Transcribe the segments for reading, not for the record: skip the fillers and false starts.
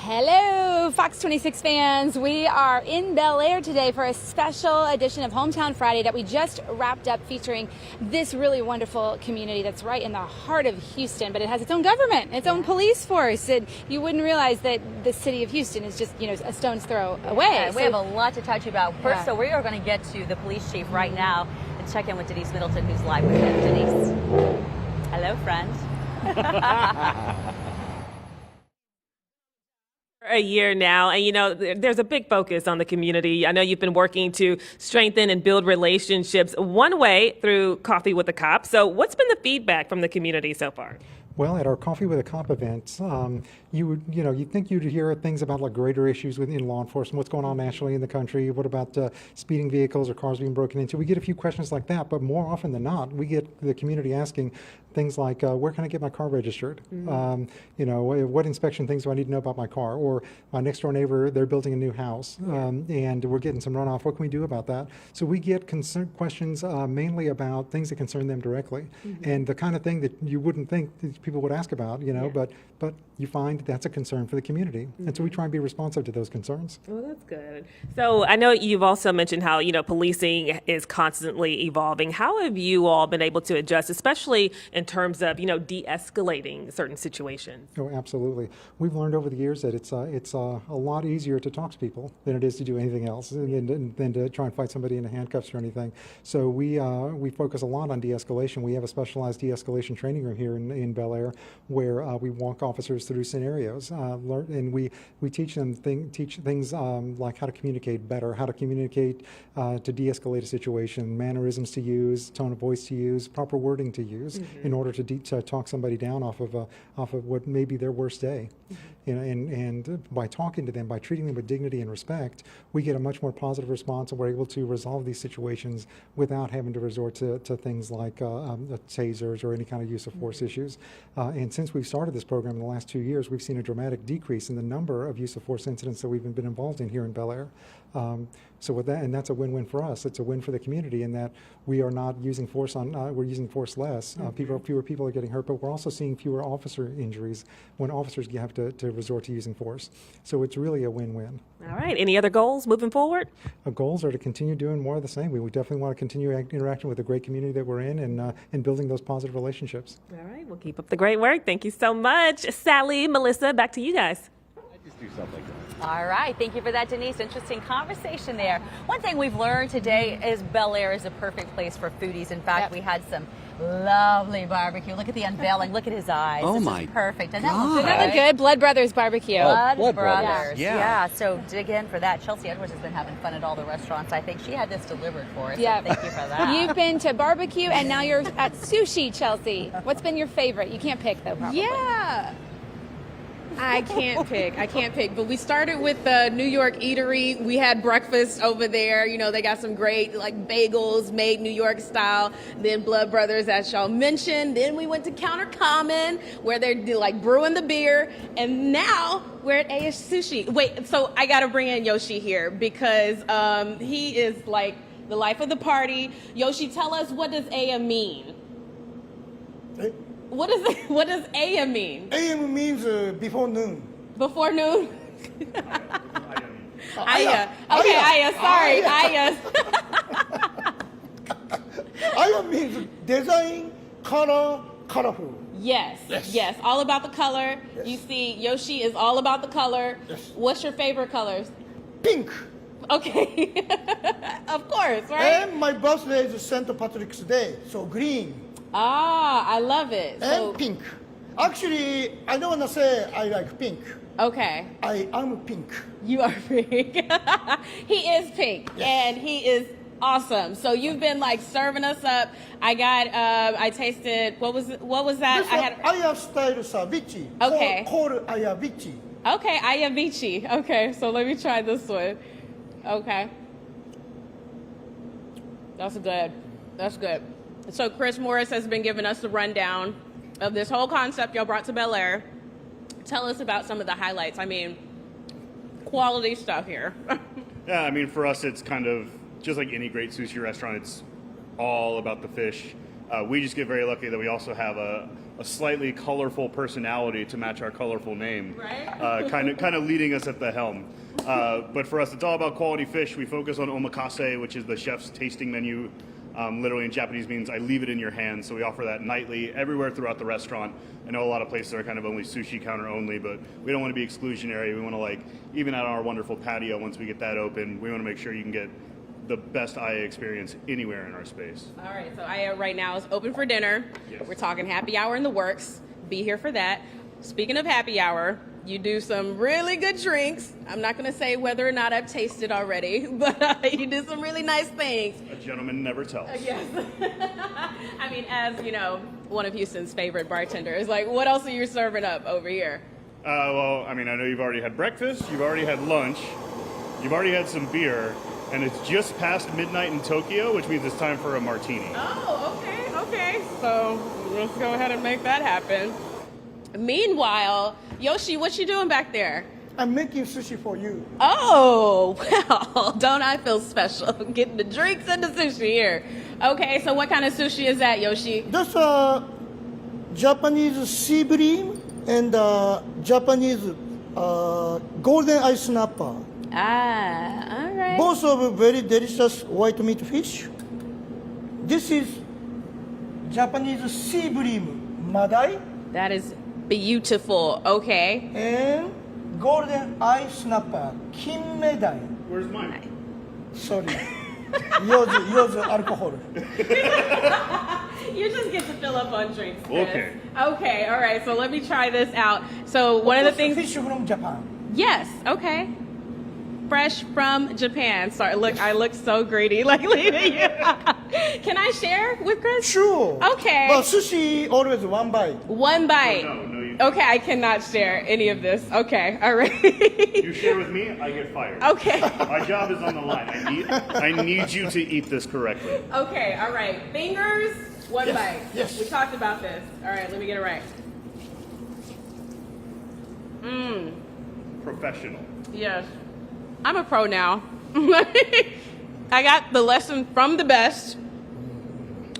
Hello, Fox 26 fans. We are in Bel Air today for a special edition of Hometown Friday that we just wrapped up, featuring this really wonderful community that's right in the heart of Houston, but it has its own government, its own police force, and you wouldn't realize that the city of Houston is just, a stone's throw away. Yeah, we have a lot to talk to you about. First, so we are going to get to the police chief right now and check in with Denise Middleton, who's live with him. Denise. Hello, friend. A year now, and there's a big focus on the community. I know you've been working to strengthen and build relationships one way through Coffee with a Cop. So what's been the feedback from the community so far? Well, at our Coffee with a Cop events, you'd think you'd hear things about like greater issues within law enforcement, what's going on nationally in the country, what about speeding vehicles or cars being broken into. We get a few questions like that, but more often than not, we get the community asking things like, where can I get my car registered? What inspection things do I need to know about my car? Or my next door neighbor, they're building a new house, and we're getting some runoff. What can we do about that? So we get questions mainly about things that concern them directly, and the kind of thing that you wouldn't think that people would ask about, but you find that's a concern for the community. And so we try and be responsive to those concerns. Well, that's good. So I know you've also mentioned how, policing is constantly evolving. How have you all been able to adjust, especially in terms of, de-escalating certain situations? Oh, absolutely. We've learned over the years that it's a lot easier to talk to people than it is to do anything else, than to try and fight somebody in handcuffs or anything. So we focus a lot on de-escalation. We have a specialized de-escalation training room here in Bel Air where we walk officers through scenarios, and we teach them things like how to communicate better, how to communicate to de-escalate a situation, mannerisms to use, tone of voice to use, proper wording to use in order to talk somebody down off of what may be their worst day. And by talking to them, by treating them with dignity and respect, we get a much more positive response, and we're able to resolve these situations without having to resort to things like tasers or any kind of use of force issues. And since we've started this program in the last 2 years, we've seen a dramatic decrease in the number of use of force incidents that we've been involved in here in Bel Air. So with that, and that's a win-win for us. It's a win for the community in that we are not using force we're using force less. Fewer people are getting hurt, but we're also seeing fewer officer injuries when officers have to resort to using force. So it's really a win-win. All right. Any other goals moving forward? Our goals are to continue doing more of the same. We definitely want to continue interacting with the great community that we're in and building those positive relationships. All right. We'll keep up the great work. Thank you so much. Sally, Melissa, back to you guys. Just do stuff like that. All right. Thank you for that, Denise. Interesting conversation there. One thing we've learned today is Bel Air is a perfect place for foodies. In fact, we had some lovely barbecue. Look at the unveiling. Look at his eyes. Oh, this my is perfect. And God. that looks Another good Blood Brothers barbecue. Blood Brothers. Brothers. Yeah. So dig in for that. Chelsea Edwards has been having fun at all the restaurants. I think she had this delivered for us. Yeah. So thank you for that. You've been to barbecue and now you're at sushi, Chelsea. What's been your favorite? You can't pick though, probably. Yeah. I can't pick, but we started with the New York Eatery. We had breakfast over there. They got some great bagels made New York style. Then Blood Brothers, as y'all mentioned. Then we went to Counter Common where they're brewing the beer. And now we're at AS Sushi. Wait, so I got to bring in Yoshi here because he is the life of the party. Yoshi, tell us, what does AM mean? What does AM mean? AM means before noon. Before noon? Aya. Okay, Aya. Sorry, Aya. Aya means design, color, colorful. Yes. All about the color. Yes. You see, Yoshi is all about the color. Yes. What's your favorite colors? Pink. Okay. Of course, right? And my birthday is St. Patrick's Day, so green. Ah, I love it. And pink. Actually, I don't want to say I like pink. Okay. I am pink. You are pink. He is pink, and he is awesome. So you've been serving us up. I tasted, what was that? This is Aya style ceviche. Okay. Called Aya Vici. Okay, Ayavici. Okay, so let me try this one. Okay. That's good. So Chris Morris has been giving us the rundown of this whole concept y'all brought to Bel Air. Tell us about some of the highlights. I mean, quality stuff here. Yeah, I mean, for us, it's kind of just like any great sushi restaurant. It's all about the fish. We just get very lucky that we also have a a slightly colorful personality to match our colorful name, Right. kind of leading us at the helm. But for us, it's all about quality fish. We focus on omakase, which is the chef's tasting menu. Literally in Japanese means I leave it in your hands. So we offer that nightly everywhere throughout the restaurant. I know a lot of places are kind of only sushi counter only, but we don't want to be exclusionary. We want to even at our wonderful patio, once we get that open, we want to make sure you can get the best IA experience anywhere in our space. All right, so IA right now is open for dinner. Yes. We're talking happy hour in the works. Be here for that. Speaking of happy hour, you do some really good drinks. I'm not going to say whether or not I've tasted already, but you do some really nice things. A gentleman never tells. Yes. I mean, as you know, one of Houston's favorite bartenders, what else are you serving up over here? Well, I mean, I know you've already had breakfast, you've already had lunch, you've already had some beer, and it's just past midnight in Tokyo, which means it's time for a martini. Oh, okay. So let's go ahead and make that happen. Meanwhile, Yoshi, what you doing back there? I'm making sushi for you. Oh, well, don't I feel special getting the drinks and the sushi here. Okay, so what kind of sushi is that, Yoshi? That's Japanese sea bream and Japanese golden ice snapper. Ah, all right. Both of very delicious white meat fish. This is Japanese sea bream madai That is beautiful. Okay. and golden ice snapper kinmedai. Where's mine? Sorry, yours alcohol. You just get to fill up on drinks. Chris. Okay. Okay, all right. So let me try this out. So one of the things. Fish from Japan. Yes. Okay. Fresh from Japan. Sorry, look, I look so greedy, leaving you. Can I share with Chris? Sure. Okay. But sushi always one bite. One bite. No, you Okay, I cannot share any of this. Okay, all right. You share with me, I get fired. Okay. My job is on the line. I need you to eat this correctly. Okay, all right. Fingers, one Yes, bite. yes. We talked about this. All right, let me get it right. Professional. Yes. I'm a pro now. I got the lesson from the best.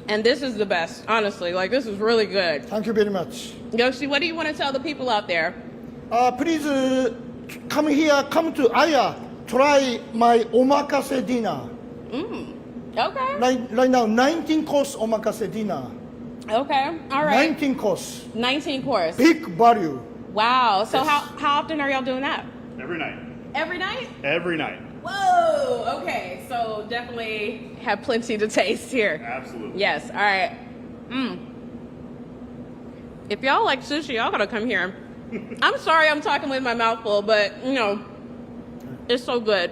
And this is the best, honestly. This is really good. Thank you very much. Yoshi, what do you want to tell the people out there? Please come here, come to Aya, try my omakase dinner. Okay. Right now, 19 course omakase dinner. Okay. All right. 19 course. 19 course. Big value. Wow. So how often are y'all doing that? Every night. Every night? Every night. Whoa. Okay. So definitely have plenty to taste here. Absolutely. Yes. All right. If y'all like sushi, y'all gotta come here. I'm sorry I'm talking with my mouth full, but it's so good.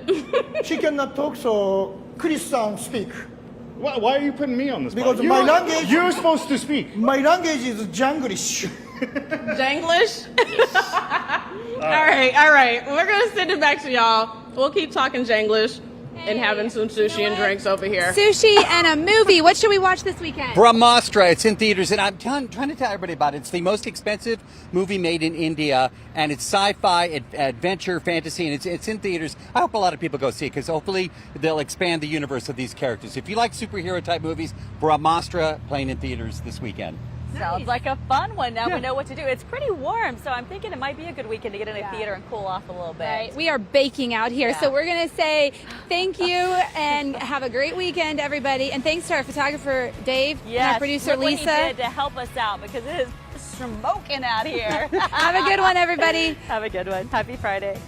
She cannot talk, so Chris-san speak. Why are you putting me on this? Because my language, You're supposed to speak. my language is Janglish. Janglish? All right. We're gonna send it back to y'all. We'll keep talking Janglish and having some sushi and drinks over here. Sushi and a movie. What should we watch this weekend? Brahmastra, it's in theaters, and I'm trying to tell everybody about it. It's the most expensive movie made in India, and it's sci-fi, adventure, fantasy, and it's in theaters. I hope a lot of people go see it, because hopefully they'll expand the universe of these characters. If you like superhero-type movies, Brahmastra playing in theaters this weekend. Sounds like a fun one. Now we know what to do. It's pretty warm, so I'm thinking it might be a good weekend to get in a theater and cool off a little bit. Right. We are baking out here, so we're going to say thank you and have a great weekend, everybody. And thanks to our photographer, Dave, and our producer, look what Lisa. he did to help us out, because it is smoking out here. Have a good one, everybody. Have a good one. Happy Friday.